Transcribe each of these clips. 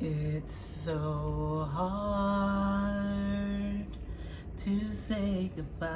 It's so hard to say goodbye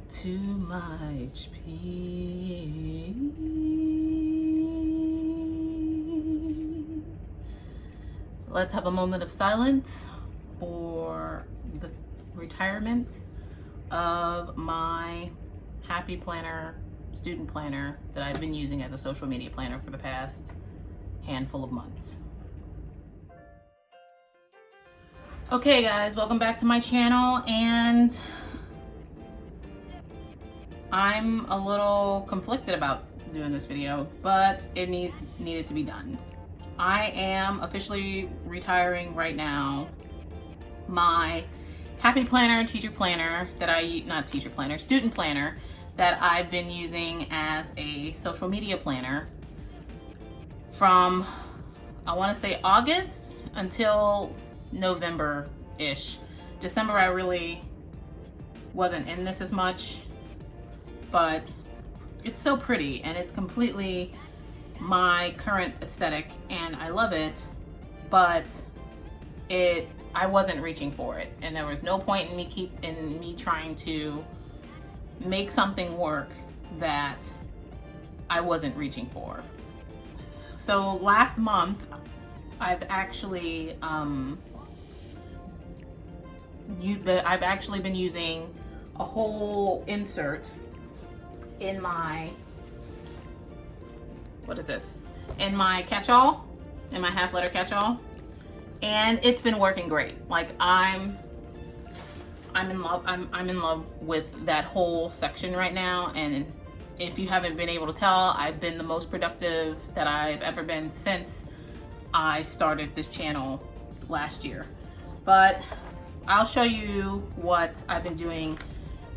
to my HP. Let's have a moment of silence for the retirement of my Happy Planner student planner that I've been using as a social media planner for the past handful of months. Okay guys, welcome back to my channel, and I'm a little conflicted about doing this video, but it needed to be done. I am officially retiring right now my Happy Planner student planner that I've been using as a social media planner from, I want to say, August until November-ish. December I really wasn't in this as much, but it's so pretty and it's completely my current aesthetic and I love it, but I wasn't reaching for it, and there was no point in me trying to make something work that I wasn't reaching for. So last month I've actually been using a whole insert in my, in my catch-all, in my half-letter catch-all, and it's been working great. Like I'm in love with that whole section right now, and if you haven't been able to tell, I've been the most productive that I've ever been since I started this channel last year. But I'll show you what I've been doing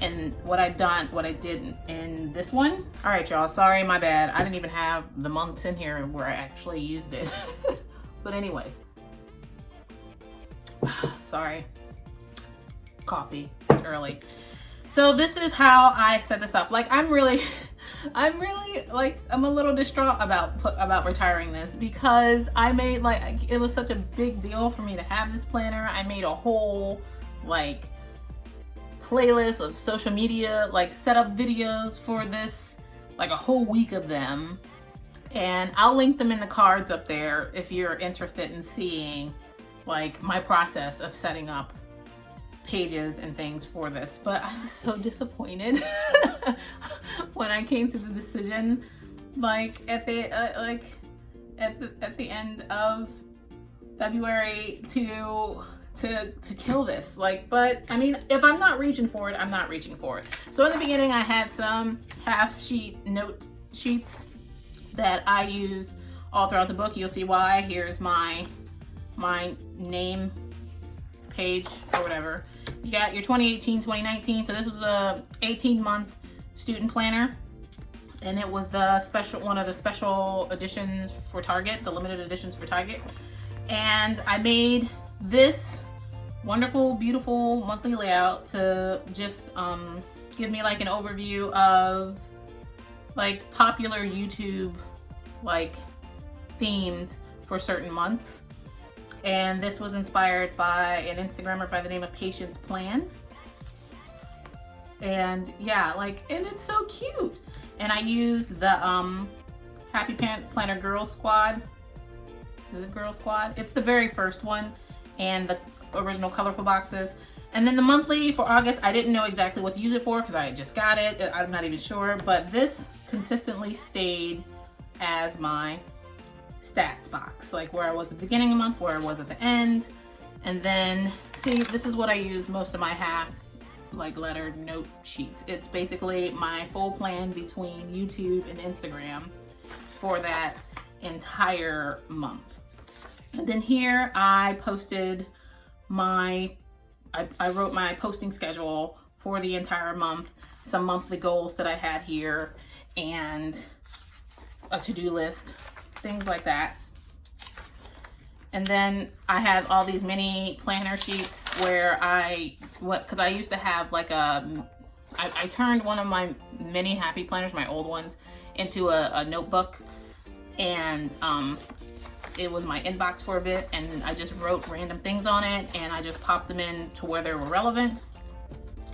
and what I did in this one. All right, y'all, sorry, my bad. I didn't even have the months in here where I actually used it. But anyways, sorry, coffee, it's early. So this is how I set this up. Like I'm really like, I'm a little distraught about retiring this, because I made, like, it was such a big deal for me to have this planner. I made a whole like playlist of social media like setup videos for this, like a whole week of them, and I'll link them in the cards up there if you're interested in seeing like my process of setting up pages and things for this. But I was so disappointed when I came to the decision, like at the end of February to kill this. Like, but I mean, if I'm not reaching for it, I'm not reaching for it. So in the beginning I had some half sheet note sheets that I use all throughout the book. You'll see why. Here's my name page or whatever. You got your 2018, 2019. So this was a 18-month student planner, and it was the one of the special editions for Target, the limited editions for Target. And I made this wonderful, beautiful monthly layout to just give me like an overview of like popular YouTube like themes for certain months. And this was inspired by an Instagrammer by the name of Patience Plans. And yeah, like, and it's so cute. And I use the Happy Planner Girl Squad. Is it Girl Squad? It's the very first one, and the original colorful boxes. And then the monthly for August, I didn't know exactly what to use it for because I just got it. I'm not even sure, but this consistently stayed as my stats box, like where I was at the beginning of the month, where I was at the end. And then see, this is what I use most of my half like lettered note sheets. It's basically my full plan between YouTube and Instagram for that entire month. And then here I posted I wrote my posting schedule for the entire month, some monthly goals that I had here, and a to-do list, things like that. And then I have all these mini planner sheets where because I used to have like I turned one of my mini happy planners, my old ones, into a notebook. And it was my inbox for a bit, and I just wrote random things on it, and I just popped them in to where they were relevant.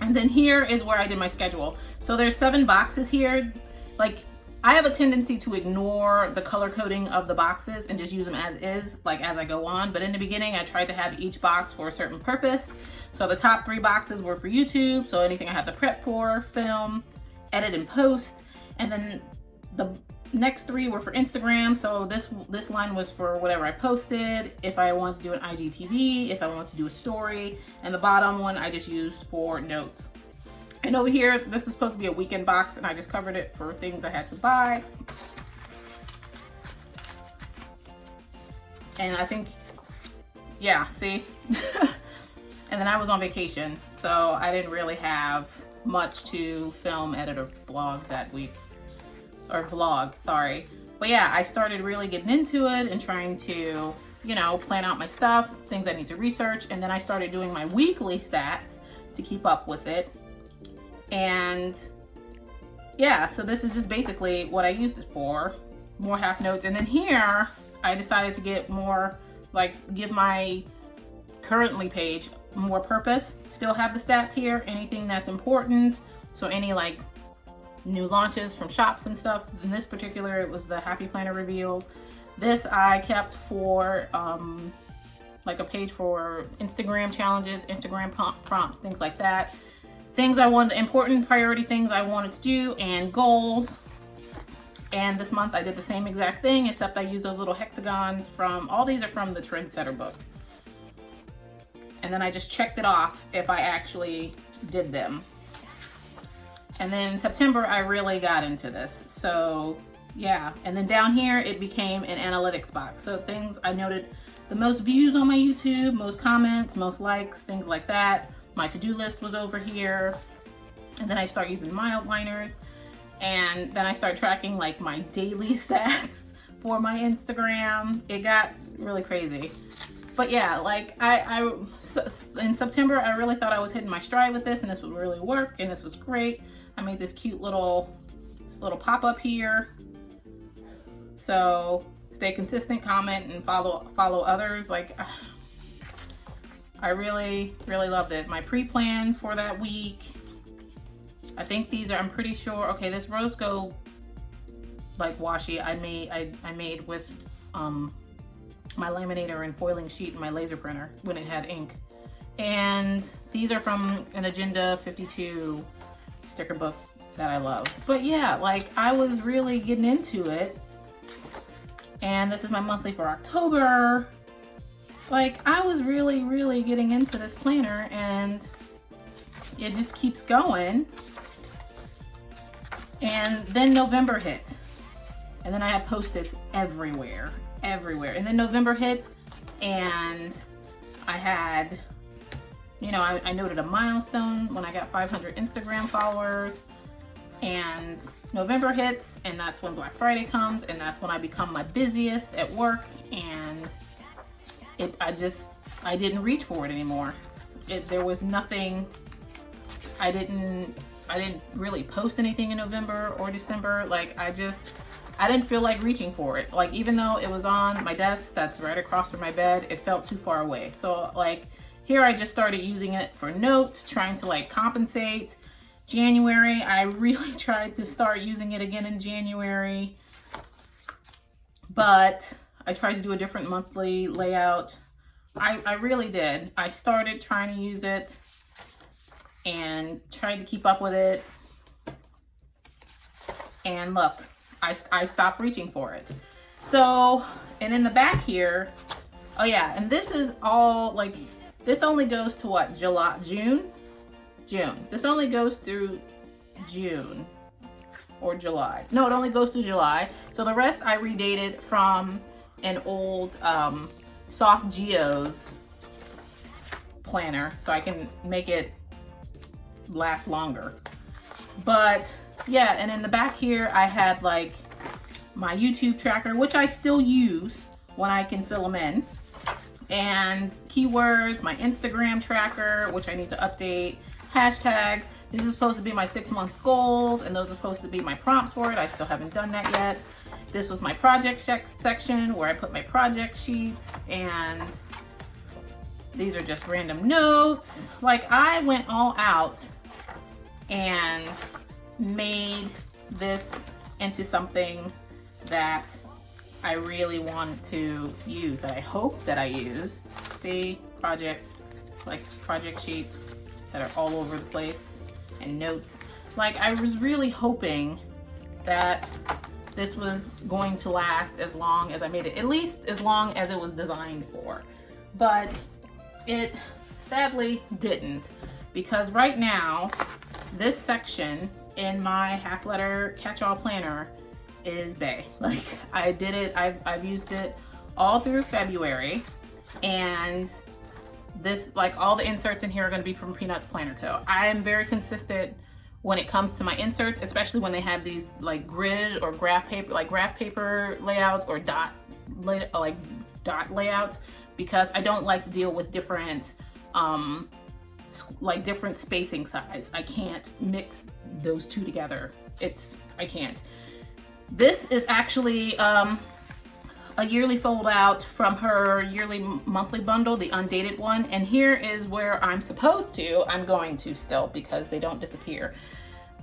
And then here is where I did my schedule. So there's 7 boxes here. Like, I have a tendency to ignore the color coding of the boxes and just use them as is, like as I go on. But in the beginning, I tried to have each box for a certain purpose. So the top 3 boxes were for YouTube. So anything I have to prep for, film, edit and post. And then the next 3 were for Instagram. So this line was for whatever I posted, if I want to do an IGTV, if I want to do a story. And the bottom one I just used for notes. And over here, this is supposed to be a weekend box, and I just covered it for things I had to buy. And I think, yeah, see? And then I was on vacation, so I didn't really have much to film, edit, or blog that week. Or vlog, sorry. But yeah, I started really getting into it and trying to, you know, plan out my stuff, things I need to research. And then I started doing my weekly stats to keep up with it. And yeah, so this is just basically what I used it for. More half notes. And then here, I decided to get more, like, give my currently page more purpose. Still have the stats here, anything that's important. So any like new launches from shops and stuff. In this particular, it was the Happy Planner reveals. This I kept for like a page for Instagram challenges, Instagram prompts, things like that. Things I wanted, important priority things I wanted to do, and goals. And this month I did the same exact thing, except I used those little hexagons from, all these are from the Trendsetter book. And then I just checked it off if I actually did them. And then in September, I really got into this. So yeah, and then down here, it became an analytics box. So things I noted, the most views on my YouTube, most comments, most likes, things like that. My to-do list was over here. And then I start using my outliners. And then I start tracking like my daily stats for my Instagram. It got really crazy. But yeah, like in September, I really thought I was hitting my stride with this and this would really work and this was great. I made this cute little pop-up here. So stay consistent, comment, and follow others. Like, I really, really loved it. My pre-plan for that week. I think these are, I'm pretty sure, okay, this rose gold like washi I made with my laminator and foiling sheet and my laser printer when it had ink. And these are from an Agenda 52 sticker book that I love. But yeah, like I was really getting into it. And this is my monthly for October. Like I was really, really getting into this planner and it just keeps going. And then November hit. And then I had Post-its everywhere. And then November hit and I had, you know, I noted a milestone when I got 500 Instagram followers. And November hits and that's when Black Friday comes and that's when I become my busiest at work. And I didn't reach for it anymore. There was nothing, I didn't really post anything in November or December. Like I didn't feel like reaching for it. Like even though it was on my desk that's right across from my bed, it felt too far away. So like here I just started using it for notes, trying to like compensate. January, I really tried to start using it again in January, but I tried to do a different monthly layout. I really did. I started trying to use it and tried to keep up with it. And look, I stopped reaching for it. So, and in the back here, oh yeah, and this is all like, this only goes to what, June. This only goes through June or July. No, it only goes through July. So the rest I redated from an old Soft Geo's planner so I can make it last longer. But yeah, and in the back here I had like my YouTube tracker, which I still use when I can fill them in, and keywords, my Instagram tracker, which I need to update, hashtags. This is supposed to be my 6 months goals and those are supposed to be my prompts for it. I still haven't done that yet. This was my project section where I put my project sheets, and these are just random notes. Like, I went all out and made this into something that I really wanted to use, that I hope that I used. See, project sheets that are all over the place, and notes. Like, I was really hoping that this was going to last as long as I made it, at least as long as it was designed for. But it sadly didn't, because right now, this section in my half letter catch-all planner is bae. Like, I did it, I've used it all through February, and this, like, all the inserts in here are going to be from Peanuts Planner Co. I am very consistent when it comes to my inserts, especially when they have these like grid or graph paper layouts or dot layouts, because I don't like to deal with different different spacing size. I can't mix those two together. I can't. This is actually a yearly fold out from her yearly monthly bundle, the undated one. And here is where I'm going to still, because they don't disappear,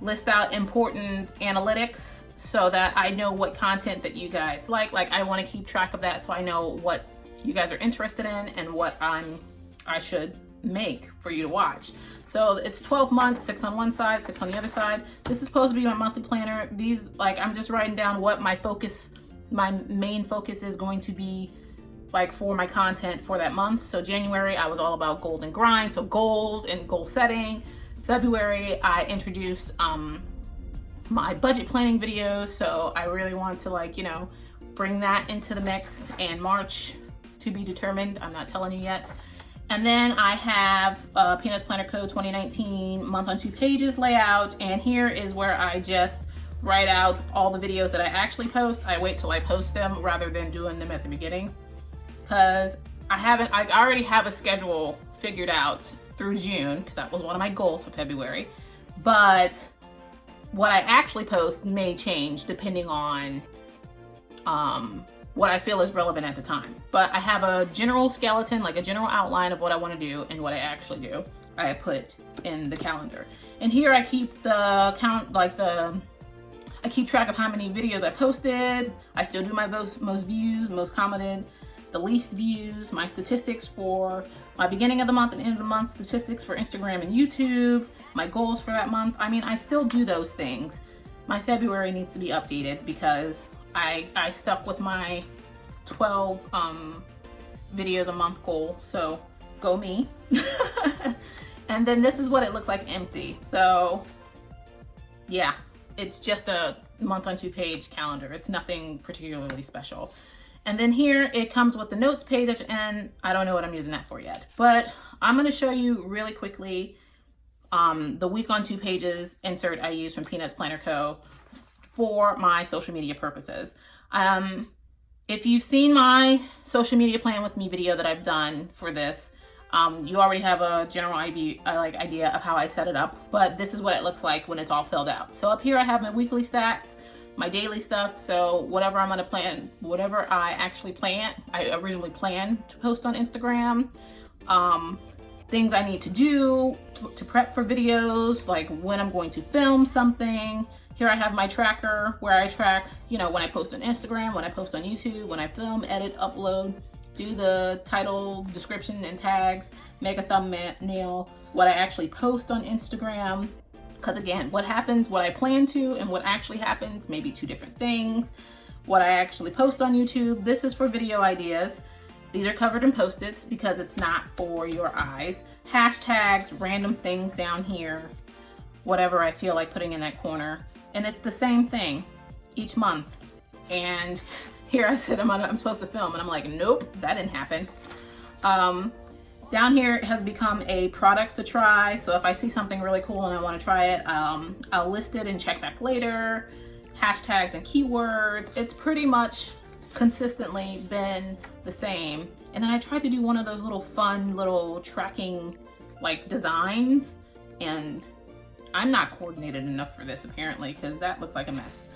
list out important analytics so that I know what content that you guys like. Like, I want to keep track of that so I know what you guys are interested in and what I should make for you to watch. So it's 12 months, 6 on one side, 6 on the other side. This is supposed to be my monthly planner. These, like, I'm just writing down what my main focus is going to be, like, for my content for that month. So January, I was all about goals and grind, so goals and goal setting. February, I introduced my budget planning videos, so I really want to, like, you know, bring that into the mix. And March, to be determined, I'm not telling you yet. And then I have Peanuts Planner Co. 2019 month on 2 pages layout, and here is where I just write out all the videos that I actually post. I wait till I post them rather than doing them at the beginning, because I already have a schedule figured out through June, because that was one of my goals for February. But what I actually post may change depending on what I feel is relevant at the time. But I have a general skeleton, like a general outline of what I want to do and what I actually do. I put in the calendar. And here I keep the count, like I keep track of how many videos I posted. I still do my most views, most commented, the least views, my statistics for my beginning of the month and end of the month statistics for Instagram and YouTube, my goals for that month. I mean, I still do those things. My February needs to be updated because I stuck with my 12 videos a month goal, so go me. And then this is what it looks like empty. So yeah, it's just a month on 2 page calendar. It's nothing particularly special. And then here it comes with the notes page, and I don't know what I'm using that for yet, but I'm going to show you really quickly the week on 2 pages insert I use from Peanuts Planner Co. for my social media purposes. If you've seen my social media plan with me video that I've done for this, you already have a general idea of how I set it up, but this is what it looks like when it's all filled out. So up here I have my weekly stats, my daily stuff, so whatever I'm gonna plan, whatever I originally planned to post on Instagram, things I need to do to prep for videos, like when I'm going to film something. Here I have my tracker where I track, you know, when I post on Instagram, when I post on YouTube, when I film, edit, upload, do the title, description, and tags, make a thumbnail, what I actually post on Instagram. Because again, what happens, what I plan to, and what actually happens may be 2 different things. What I actually post on YouTube, this is for video ideas. These are covered in Post-its because it's not for your eyes. Hashtags, random things down here, whatever I feel like putting in that corner. And it's the same thing each month. And here I said I'm supposed to film, and I'm like, nope, that didn't happen. Down here it has become a products to try. So if I see something really cool and I want to try it, I'll list it and check back later. Hashtags and keywords. It's pretty much consistently been the same. And then I tried to do one of those little fun little tracking like designs, and I'm not coordinated enough for this apparently, because that looks like a mess.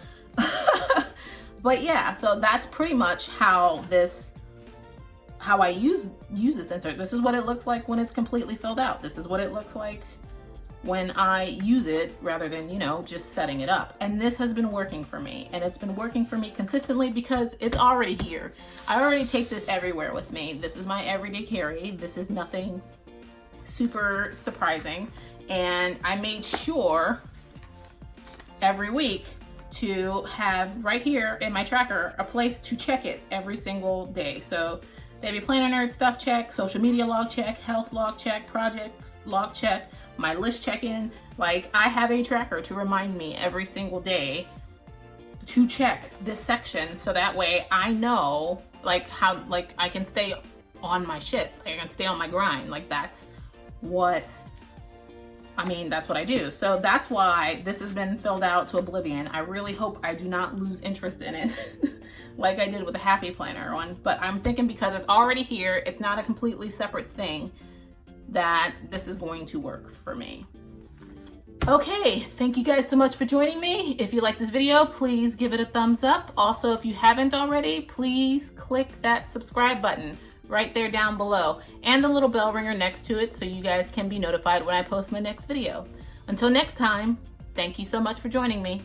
But yeah, so that's pretty much how I use this insert. This is what it looks like when it's completely filled out. This is what it looks like when I use it rather than, you know, just setting it up. And this has been working for me, and it's been working for me consistently because it's already here. I already take this everywhere with me. This is my everyday carry. This is nothing super surprising. And I made sure every week to have right here in my tracker a place to check it every single day. So baby planner nerd stuff check, social media log check, health log check, projects log check, my list check-in. Like, I have a tracker to remind me every single day to check this section, so that way I know like how, like, I can stay on my shit. Like, I can stay on my grind. Like, that's what that's what I do. So that's why this has been filled out to oblivion. I really hope I do not lose interest in it like I did with the Happy Planner one. But I'm thinking because it's already here, it's not a completely separate thing, that this is going to work for me. Okay, thank you guys so much for joining me. If you like this video, please give it a thumbs up. Also, if you haven't already, please click that subscribe button right there down below and the little bell ringer next to it so you guys can be notified when I post my next video. Until next time, thank you so much for joining me.